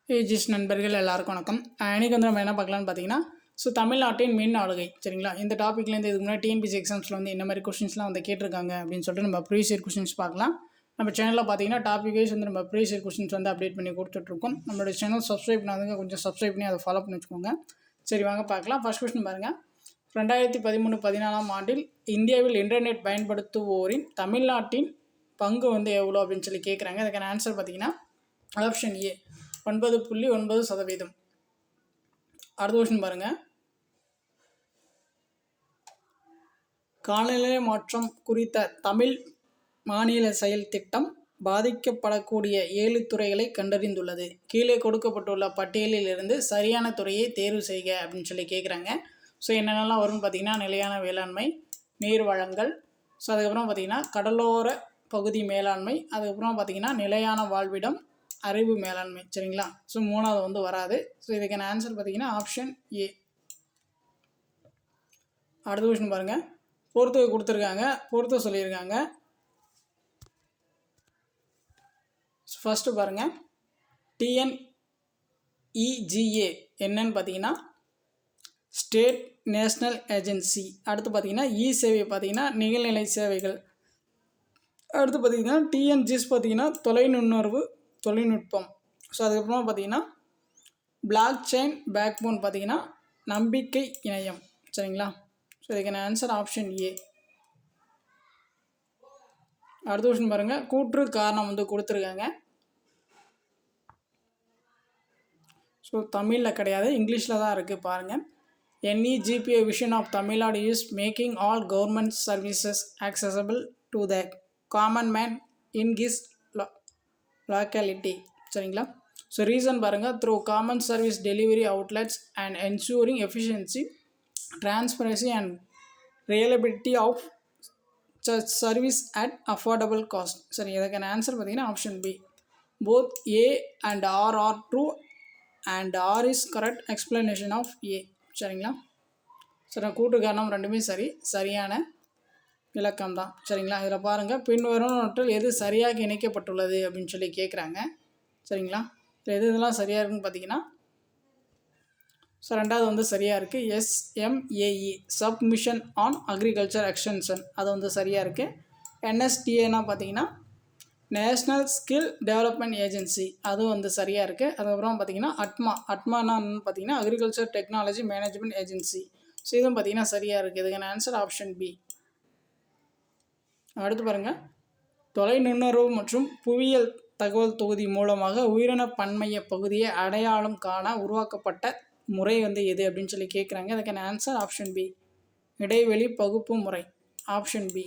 Age is நண்பர்கள் எல்லாருக்கும் வணக்கம். இன்றைக்கி வந்து நம்ம என்ன பார்க்கலான்னு பார்த்தீங்கன்னா, தமிழ்நாட்டின் மின் ஆளுகை சரிங்களா. இந்த டாப்பிக்லேருந்து இதுக்கு முன்னாடி டிஎன்பிசி எக்ஸாம்ஸில் வந்து என்ன மாதிரி கொஸ்டின்ஸ்லாம் வந்து கேட்டிருக்காங்க அப்படின்னு சொல்லிட்டு நம்ம ப்ரீவியஸ் இயர் கொஸ்டின்ஸ் பார்க்கலாம். நம்ம சேனலில் பார்த்தீங்கன்னா டாபிக் வைஸ் வந்து நம்ம ப்ரீவியஸ் இயர் கொஸ்டின்ஸ் வந்து அப்டேட் பண்ணி கொடுத்துட்ருக்கோம். நம்மளோட சேனல் சப்ஸ்கிரைப் பண்ணாதுங்க, கொஞ்சம் சப்ஸ்கிரைப் பண்ணி அதை ஃபாலோ பண்ணி வச்சுக்கோங்க. சரி வாங்க பார்க்கலாம். ஃபர்ஸ்ட் கொஸ்டின் பாருங்கள். 2013-14 ஆண்டில் இந்தியாவில் இன்டர்நெட் பயன்படுத்துவோரின் தமிழ்நாட்டின் பங்கு வந்து எவ்வளோ அப்படின்னு சொல்லி கேட்குறாங்க. அதுக்கான ஆன்சர் பார்த்தீங்கன்னா ஆப்ஷன் ஏ 9.9%. அடுத்த கொஸ்டின் பாருங்க. காலநிலை மாற்றம் குறித்த தமிழ் மாநில செயல் திட்டம் பாதிக்கப்படக்கூடிய 7 துறைகளை கண்டறிந்துள்ளது. கீழே கொடுக்கப்பட்டுள்ள பட்டியலில் இருந்து சரியான துறையை தேர்வு செய்க அப்படின்னு சொல்லி கேட்குறாங்க. ஸோ என்னென்னலாம் வரும்னு பார்த்தீங்கன்னா, நிலையான வேளாண்மை, நீர் வழங்கல், ஸோ அதுக்கப்புறம் பார்த்தீங்கன்னா கடலோர பகுதி மேலாண்மை, அதுக்கப்புறம் பார்த்தீங்கன்னா நிலையான வாழ்விடம், அறிவு மேலாண்மை சரிங்களா. ஸோ மூணாவது வந்து வராது. ஸோ இதுக்கான ஆன்சர் பார்த்தீங்கன்னா ஆப்ஷன் ஏ. அடுத்த கொஸ்டின் பாருங்கள். பொறுத்து கொடுத்துருக்காங்க, பொறுத்து சொல்லியிருக்காங்க. ஃபஸ்ட்டு பாருங்கள், டிஎன்இஜிஏ என்னன்னு பார்த்தீங்கன்னா ஸ்டேட் நேஷ்னல் ஏஜென்சி. அடுத்து பார்த்தீங்கன்னா இ சேவை பார்த்தீங்கன்னா நிகழ்நிலை சேவைகள். அடுத்து பார்த்தீங்கன்னா டிஎன்ஜிஎஸ் பார்த்தீங்கன்னா தொழில்நுட்பம். ஸோ அதுக்கப்புறமா பார்த்தீங்கன்னா பிளாக் செயின் பேக்போன் பார்த்தீங்கன்னா நம்பிக்கை இணையம் சரிங்களா. ஸோ இதுக்கான ஆன்சர் ஆப்ஷன் ஏ. அடுத்த கொஸ்டின் பாருங்கள். கூற்று காரணம் வந்து கொடுத்துருக்காங்க. ஸோ தமிழில் கிடையாது, இங்கிலீஷில் தான் இருக்குது பாருங்கள். NEGPA vision of Tamil Nadu is making all government services accessible to the common man in his locality சரிங்களா. ஸோ ரீசன் பாருங்கள், through common service delivery outlets and ensuring efficiency, transparency and reliability of service at affordable cost. சரி, இதுக்கான answer பார்த்தீங்கன்னா option B. Both A and R are true and R is correct explanation of A சரிங்களா. சரி, கூட்டு காரணம் ரெண்டுமே சரியான விளக்கம் தான் சரிங்களா. இதில் பாருங்கள், பின்வரும் எது சரியாக இணைக்கப்பட்டுள்ளது அப்படின்னு சொல்லி கேட்குறாங்க சரிங்களா. இதெல்லாம் சரியாக இருக்குன்னு பார்த்தீங்கன்னா, ஸோ ரெண்டாவது வந்து சரியாக இருக்குது. SMAE submission on agriculture extension அது வந்து சரியாக இருக்குது. NSTAனா பார்த்தீங்கன்னா நேஷ்னல் ஸ்கில் டெவலப்மெண்ட் ஏஜென்சி அதுவும் வந்து சரியாக இருக்குது. அதுக்கப்புறம் பார்த்தீங்கன்னா அட்மானா பார்த்தீங்கன்னா agriculture technology management agency. So இதுவும் பார்த்தீங்கன்னா சரியாக இருக்குது. இதுக்கான ஆன்சர் ஆப்ஷன் பி. அடுத்து பாருங்கள், தொலைநுண்ணறிவு மற்றும் புவியியல் தகவல் தொகுதி மூலமாக உயிரின பன்மைய பகுதியை அடையாளம் காண உருவாக்கப்பட்ட முறை வந்து எது அப்படின்னு சொல்லி கேட்குறாங்க. அதுக்கான ஆன்சர் ஆப்ஷன் பி, இடைவெளி பகுப்பு முறை ஆப்ஷன் பி.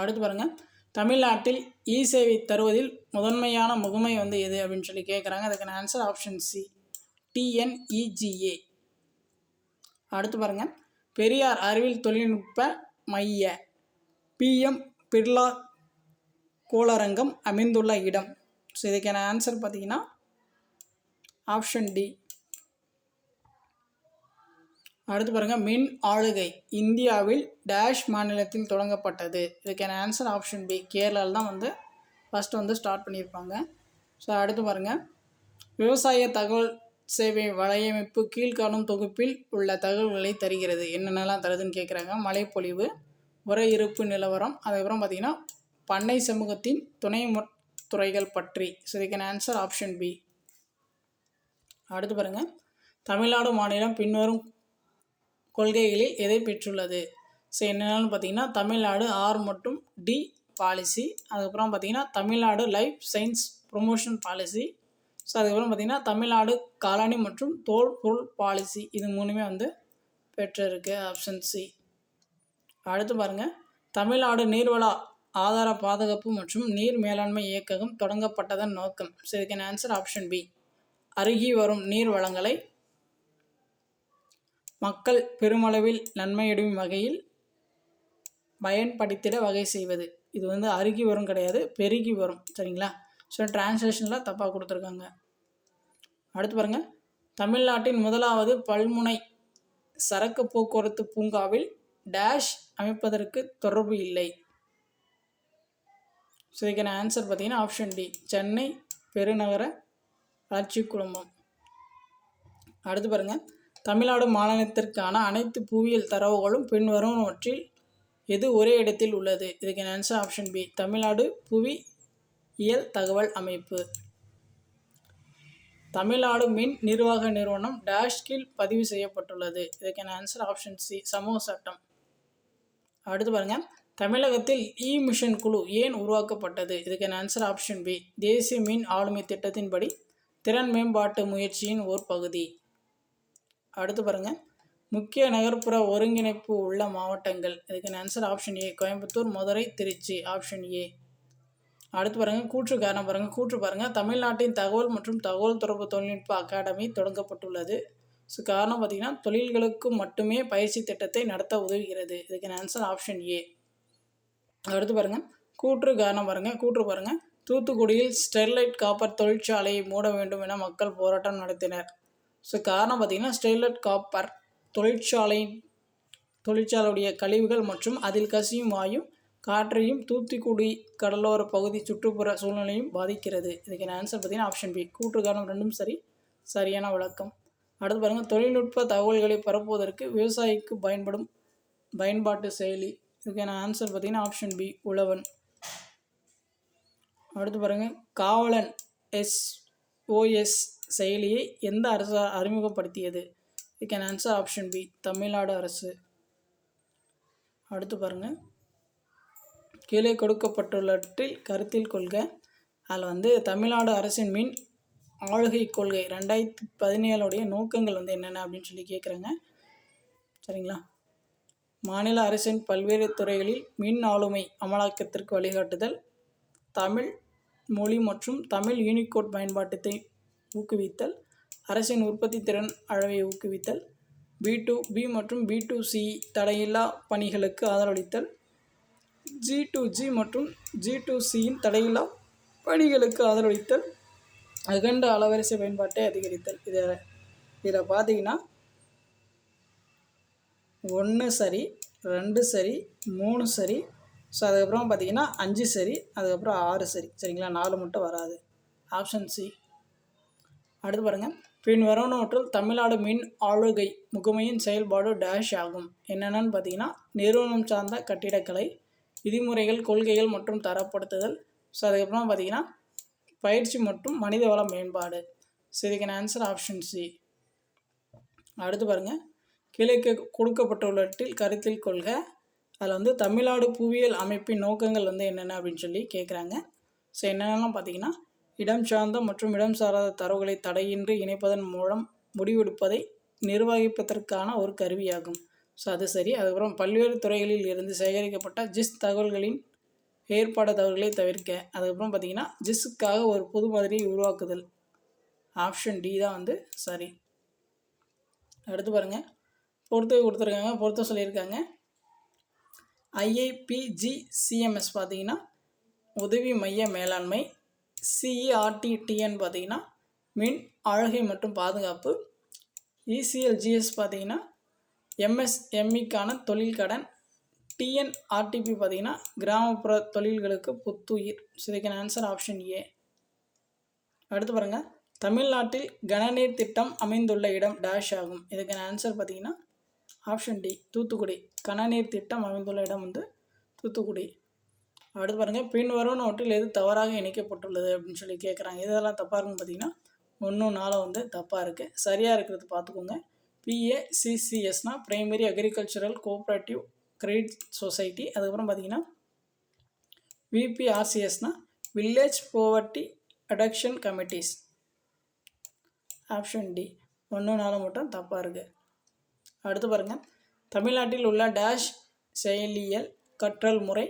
அடுத்து பாருங்கள், தமிழ்நாட்டில் இ சேவை தருவதில் முதன்மையான முகமை வந்து எது அப்படின்னு சொல்லி கேட்குறாங்க. அதுக்கான ஆன்சர் ஆப்ஷன் சி, TNEGA. அடுத்து பாருங்கள், பெரியார் அறிவியல் தொழில்நுட்ப மைய PM பிர்லா கோளரங்கம் அமைந்துள்ள இடம். ஸோ இதுக்கான ஆன்சர் பார்த்தீங்கன்னா ஆப்ஷன் டி. அடுத்து பாருங்கள், மின் ஆளுகை இந்தியாவில் டேஷ் மாநிலத்தில் தொடங்கப்பட்டது. இதுக்கான ஆன்சர் ஆப்ஷன் பி, கேரளாவில் தான் வந்து ஃபஸ்ட்டு வந்து ஸ்டார்ட் பண்ணியிருப்பாங்க. ஸோ அடுத்து பாருங்கள், விவசாய தகவல் சேவை வலையமைப்பு கீழ்காணும் தொகுப்பில் உள்ள தகவல்களை தருகிறது. என்னென்னலாம் தருதுன்னு கேட்குறாங்க. மழைப்பொழிவு, உரை இருப்பு நிலவரம், அதுக்கப்புறம் பார்த்திங்கன்னா பண்ணை சமூகத்தின் துணை துறைகள் பற்றி. ஸோ இதுக்கான ஆன்சர் ஆப்ஷன் பி. அடுத்து பாருங்கள், தமிழ்நாடு மாநிலம் பின்வரும் கொள்கைகளில் எதை பெற்றுள்ளது. ஸோ என்னென்னு பார்த்தீங்கன்னா தமிழ்நாடு ஆர் மற்றும் டி பாலிசி, அதுக்கப்புறம் பார்த்திங்கன்னா Tamil Nadu life science promotion policy, so அதுக்கப்புறம் பார்த்திங்கன்னா தமிழ்நாடு காலனி மற்றும் தோல் பொருள் பாலிசி. இது மூணுமே வந்து பெற்றிருக்கு ஆப்ஷன் சி. அடுத்து பாருங்கள், தமிழ்நாடு நீர்வள ஆதார பாதுகாப்பு மற்றும் நீர் மேலாண்மை இயக்ககம் தொடங்கப்பட்டதன் நோக்கம். ஸோ இதுக்கான ஆன்சர் ஆப்ஷன் பி, அருகி வரும் நீர் வளங்களை மக்கள் பெருமளவில் நன்மையடையும் வகையில் பயன்படுத்திட வகை செய்வது. இது வந்து அருகி வரும் கிடையாது, பெருகி வரும் சரிங்களா. ஸோ டிரான்ஸ்லேஷனில் தப்பாக கொடுத்துருக்காங்க. அடுத்து பாருங்கள், தமிழ்நாட்டின் முதலாவது பல்முனை சரக்கு போக்குவரத்து பூங்காவில் டேஷ் அமைப்பதற்கு தொடர்பு இல்லை. ஸோ இதுக்கான ஆன்சர் பார்த்தீங்கன்னா ஆப்ஷன் டி, சென்னை பெருநகர வளர்ச்சி குழுமம். அடுத்து பாருங்கள், தமிழ்நாடு மாநிலத்திற்கான அனைத்து புவியியல் தரவுகளும் பின்வருவனவற்றில் எது ஒரே இடத்தில் உள்ளது? இதுக்கு ஆன்சர் ஆப்ஷன் பி, தமிழ்நாடு புவியியல் தகவல் அமைப்பு. தமிழ்நாடு மின் நிர்வாக நிறுவனம் டேஷ் கீழ் பதிவு செய்யப்பட்டுள்ளது? இதுக்கான ஆன்சர் ஆப்ஷன் சி, சமூக சட்டம். அடுத்து பாருங்கள், தமிழகத்தில் மிஷன் குழு ஏன் உருவாக்கப்பட்டது? இதுக்கான ஆன்சர் ஆப்ஷன் பி, தேசிய மின் ஆளுமை திட்டத்தின்படி திறன் மேம்பாட்டு முயற்சியின் ஓர் பகுதி. அடுத்து பாருங்கள், முக்கிய நகர்ப்புற ஒருங்கிணைப்பு உள்ள மாவட்டங்கள். இதுக்கான answer option A, Coimbatore, Madurai, Trichy. Option A. அடுத்து பாருங்கள், கூற்று காரணம் பாருங்கள். கூற்று பாருங்கள், தமிழ்நாட்டின் தகவல் மற்றும் தகவல் தொடர்பு தொழில்நுட்ப அகாடமி தொடங்கப்பட்டுள்ளது. ஸோ காரணம் பார்த்திங்கன்னா, தொழில்களுக்கு மட்டுமே பயிற்சி திட்டத்தை நடத்த உதவுகிறது. இதுக்கான ஆன்சர் ஆப்ஷன் ஏ. அடுத்து பாருங்கள், கூற்று காரணம் பாருங்கள். கூற்று பாருங்கள், தூத்துக்குடியில் ஸ்டெர்லைட் காப்பர் தொழிற்சாலையை மூட வேண்டும் என மக்கள் போராட்டம் நடத்தினர். ஸோ காரணம் பார்த்திங்கன்னா, ஸ்டெர்லைட் காப்பர் தொழிற்சாலையுடைய கழிவுகள் மற்றும் அதில் கசியும் வாயு காற்றையும் தூத்துக்குடி கடலோர பகுதி சுற்றுப்புற சூழ்நிலையும் பாதிக்கிறது. இதுக்கான ஆன்சர் பார்த்திங்கன்னா ஆப்ஷன் பி, கூற்று காரணம் ரெண்டும் சரி, சரியான விளக்கம். அடுத்து பாருங்கள், தொழில்நுட்ப தகவல்களை பரப்புவதற்கு விவசாயிக்கு பயன்படும் பயன்பாட்டு செயலி. இதுக்கான ஆன்சர் பார்த்திங்கன்னா ஆப்ஷன் பி, உழவன். அடுத்து பாருங்கள், காவலன் SOS செயலியை எந்த அரசு அறிமுகப்படுத்தியது? இதுக்கான ஆன்சர் ஆப்ஷன் பி, தமிழ்நாடு அரசு. அடுத்து பாருங்கள், கீழே கொடுக்கப்பட்டுள்ளவற்றில் கருத்தில் கொள்க. அதில் தமிழ்நாடு அரசின் மின் ஆளுகை கொள்கை 2017 நோக்கங்கள் என்னென்ன அப்படின்னு சொல்லி கேட்குறாங்க. சரிங்களா? மாநில அரசின் பல்வேறு துறைகளில் மின் ஆளுமை அமலாக்கத்திற்கு வழிகாட்டுதல், தமிழ் மொழி மற்றும் தமிழ் யூனிகோட் பயன்பாட்டத்தை ஊக்குவித்தல், அரசின் உற்பத்தி திறன் அளவை ஊக்குவித்தல், B2B மற்றும் B2C தடையில்லா பணிகளுக்கு ஆதரவளித்தல், G2G மற்றும் G2Cயின் தடையில்லா பணிகளுக்கு ஆதரவளித்தல், அகண்ட அலைவரிசை பயன்பாட்டை அதிகரித்தல். இதில் பார்த்தீங்கன்னா 1 சரி, 2 சரி, 3 சரி, ஸோ அதுக்கப்புறம் பார்த்தீங்கன்னா 5 சரி, அதுக்கப்புறம் 6 சரி. சரிங்களா? 4 மட்டும் வராது. Option C. அடுத்து பாருங்கள், பின் வரவனவற்றில் தமிழ்நாடு மின் ஆளுகை முகமையின் செயல்பாடு டேஷ் ஆகும். என்னென்னு பார்த்தீங்கன்னா, நிறுவனம் சார்ந்த கட்டிடக்கலை, விதிமுறைகள், கொள்கைகள் மற்றும் தரப்படுத்துதல். ஸோ அதுக்கப்புறம் பார்த்தீங்கன்னா பயிற்சி மற்றும் மனிதவள மேம்பாடு. ஸோ இதுக்கான ஆன்சர் ஆப்ஷன் சி. அடுத்து பாருங்கள், கீழே கொடுக்கப்பட்டுள்ளவற்றில் கருத்தில் கொள்க. அதில் தமிழ்நாடு புவியியல் அமைப்பின் நோக்கங்கள் என்னென்ன அப்படின்னு சொல்லி கேட்குறாங்க. ஸோ என்னென்னலாம் பார்த்தீங்கன்னா, இடம் சார்ந்த மற்றும் இடம் சாராத தரவுகளை தடையின்றி இணைப்பதன் மூலம் முடிவெடுப்பதை நிர்வகிப்பதற்கான ஒரு கருவியாகும். ஸோ அது சரி. அதுக்கப்புறம் பல்வேறு துறைகளில் இருந்து சேகரிக்கப்பட்ட ஜிஸ் தகவல்களின் ஏற்பாடு தகவல்களை தவிர்க்க. அதுக்கப்புறம் பார்த்தீங்கன்னா, ஜிஸ்ஸுக்காக ஒரு பொது மாதிரியை உருவாக்குதல். ஆப்ஷன் டி தான் சரி. அடுத்து பாருங்கள், பொறுத்து கொடுத்துருக்காங்க, பொறுத்த சொல்லியிருக்காங்க. IIPGCMS பார்த்தீங்கன்னா உதவி மைய மேலாண்மை, CERT-TN பார்த்தீங்கன்னா மின் ஆளுகை மற்றும் பாதுகாப்பு, ECLGS பார்த்தீங்கன்னா MSMEக்கான தொழில் கடன், TNRTP பார்த்தீங்கன்னா கிராமப்புற தொழில்களுக்கு புத்துயிர். ஸோ இதுக்கான ஆன்சர் ஆப்ஷன் ஏ. அடுத்து பாருங்கள், தமிழ்நாட்டில் கனநீர் திட்டம் அமைந்துள்ள இடம் டேஷ் ஆகும். இதுக்கான ஆன்சர் பார்த்தீங்கன்னா ஆப்ஷன் டி, தூத்துக்குடி. கனநீர் திட்டம் அமைந்துள்ள இடம் தூத்துக்குடி. அடுத்து பாருங்கள், பின்வருவனவற்றில் எது தவறாக இணைக்கப்பட்டுள்ளது அப்படின்னு சொல்லி கேட்குறாங்க. இதெல்லாம் தப்பாக இருக்குன்னு பார்த்தீங்கன்னா 1, 4 தப்பாக இருக்குது. சரியாக இருக்கிறது பார்த்துக்கோங்க. PACCSனா primary agricultural cooperative credit society. அதுக்கப்புறம் பார்த்தீங்கன்னா VPRCSனா village poverty reduction committees. Option D, 1, 4 மட்டும் தப்பாக இருக்குது. அடுத்து பாருங்கள், தமிழ்நாட்டில் உள்ள டேஷ் செயலியல் கற்றல் முறை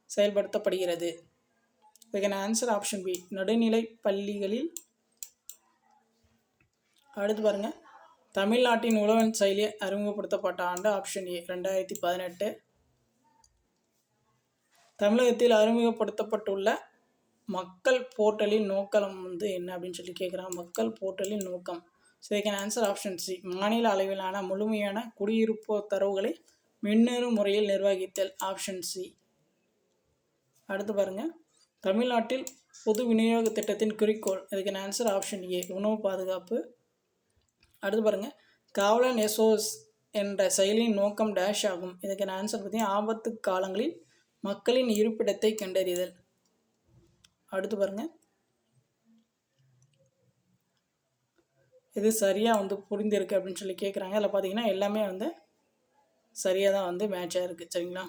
செயல்படுத்தப்படுகிறது. இதுக்கான ஆன்சர் ஆப்ஷன் பி, நடுநிலை பள்ளிகளில். அடுத்து பாருங்கள், தமிழ்நாட்டின் உழவன் செயலி அறிமுகப்படுத்தப்பட்ட ஆண்டு ஆப்ஷன் ஏ, 2018. தமிழகத்தில் அறிமுகப்படுத்தப்பட்டுள்ள மக்கள் போர்ட்டலின் நோக்கம் என்ன அப்படின்னு சொல்லி கேட்குறாங்க. மக்கள் போர்ட்டலின் நோக்கம். ஸோ இதுக்கான ஆன்சர் ஆப்ஷன் சி, மாநில அளவிலான முழுமையான குடியிருப்பு தரவுகளை மின்னணு முறையில் நிர்வகித்தல். Option C. அடுத்து பாருங்கள், தமிழ்நாட்டில் பொது விநியோக திட்டத்தின் குறிக்கோள்? இதுக்கான ஆன்சர் ஆப்ஷன் ஏ, உணவு பாதுகாப்பு. அடுத்து பாருங்கள், காவலன் எஸ்ஓஎஸ் என்ற செயலியின் நோக்கம் டேஷ் ஆகும். இதுக்கான ஆன்சர் பார்த்தீங்கன்னா ஆபத்து காலங்களில் மக்களின் இருப்பிடத்தை கண்டறிதல். அடுத்து பாருங்கள், இது சரியாக புரிந்திருக்கு அப்படின்னு சொல்லி கேட்குறாங்க. அதில் பார்த்தீங்கன்னா எல்லாமே சரியாக தான் மேட்சாக இருக்குது. சரிங்களா?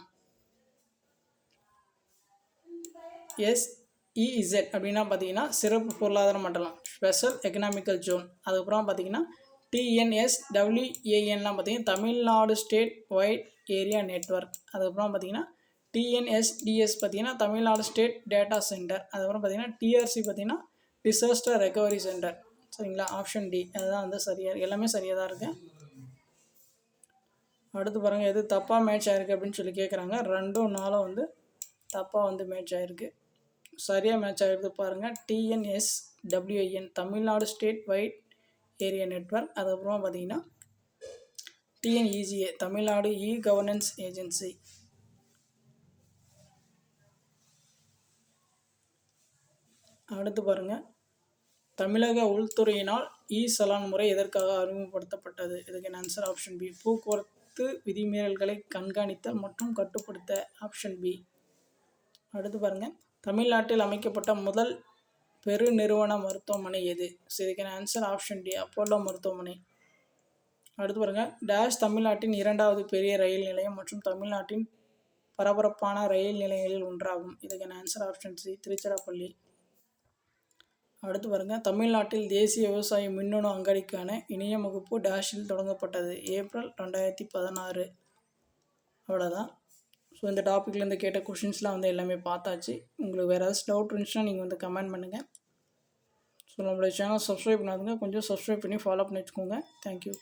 SEZ அப்படின்னா பார்த்தீங்கன்னா சிறப்பு பொருளாதார மண்டலம், ஸ்பெஷல் எக்கனாமிக்கல் ஜோன். அதுக்கப்புறம் பார்த்தீங்கன்னா TNSWANலாம் பார்த்தீங்கன்னா Tamil Nadu state white area network. அதுக்கப்புறம் பார்த்தீங்கன்னா TNSDS பார்த்தீங்கன்னா தமிழ்நாடு ஸ்டேட் டேட்டா சென்டர். அதுக்கப்புறம் பார்த்தீங்கன்னா TRC பார்த்தீங்கன்னா டிசாஸ்டர் ரெக்கவரி சென்டர். சரிங்களா? ஆப்ஷன் டி அதுதான் சரியாக, எல்லாமே சரியாக தான் இருக்குது. அடுத்து பாருங்கள், எது தப்பாக மேட்ச் ஆகிருக்கு அப்படின்னு சொல்லி கேட்குறாங்க. 2 4 தப்பாக மேட்ச் ஆகிருக்கு. சரியாக மேட்ச் ஆகிருக்கு பாருங்கள். TNSWAN Tamil Nadu state white area network. அதுக்கப்புறமா பார்த்தீங்கன்னா TNEGA Tamil Nadu e governance agency. அடுத்து பாருங்கள், தமிழக உள்துறையினால் சலான் முறை எதற்காக அறிமுகப்படுத்தப்பட்டது? இதுக்கு ஆன்சர் ஆப்ஷன் பி, போக்குவரத்து விதிமீறல்களை கண்காணித்தல் மற்றும் கட்டுப்படுத்த. Option B. அடுத்து பாருங்கள், தமிழ்நாட்டில் அமைக்கப்பட்ட முதல் பெருநிறுவன மருத்துவமனை எது? இதுக்கான ஆன்சர் ஆப்ஷன் டி, அப்போலோ மருத்துவமனை. அடுத்து பாருங்கள், டேஷ் தமிழ்நாட்டின் 2வது பெரிய ரயில் நிலையம் மற்றும் தமிழ்நாட்டின் பரபரப்பான ரயில் நிலையங்களில் ஒன்றாகும். இதுக்கான ஆன்சர் ஆப்ஷன் சி, திருச்சிராப்பள்ளி. அடுத்து பாருங்கள், தமிழ்நாட்டில் தேசிய விவசாய மின்னணு அங்காடிக்கான இணைய வகுப்பு டேஷில் தொடங்கப்பட்டது. ஏப்ரல் 2016. அவ்வளோதான். ஸோ இந்த டாப்பிக்லேருந்து கேட்ட கொஷின்ஸ்லாம் எல்லாமே பார்த்தாச்சு. உங்களுக்கு வேறு ஏதாச்சும் டவுட் இருந்துச்சுன்னா நீங்கள் கமெண்ட் பண்ணுங்கள். ஸோ நம்மளோட சேனல் சப்ஸ்கிரைப் பண்ணாதுங்க, கொஞ்சம் சப்ஸ்கிரைப் பண்ணி ஃபாலோ பண்ணி வச்சுக்கோங்க. தேங்க்யூ.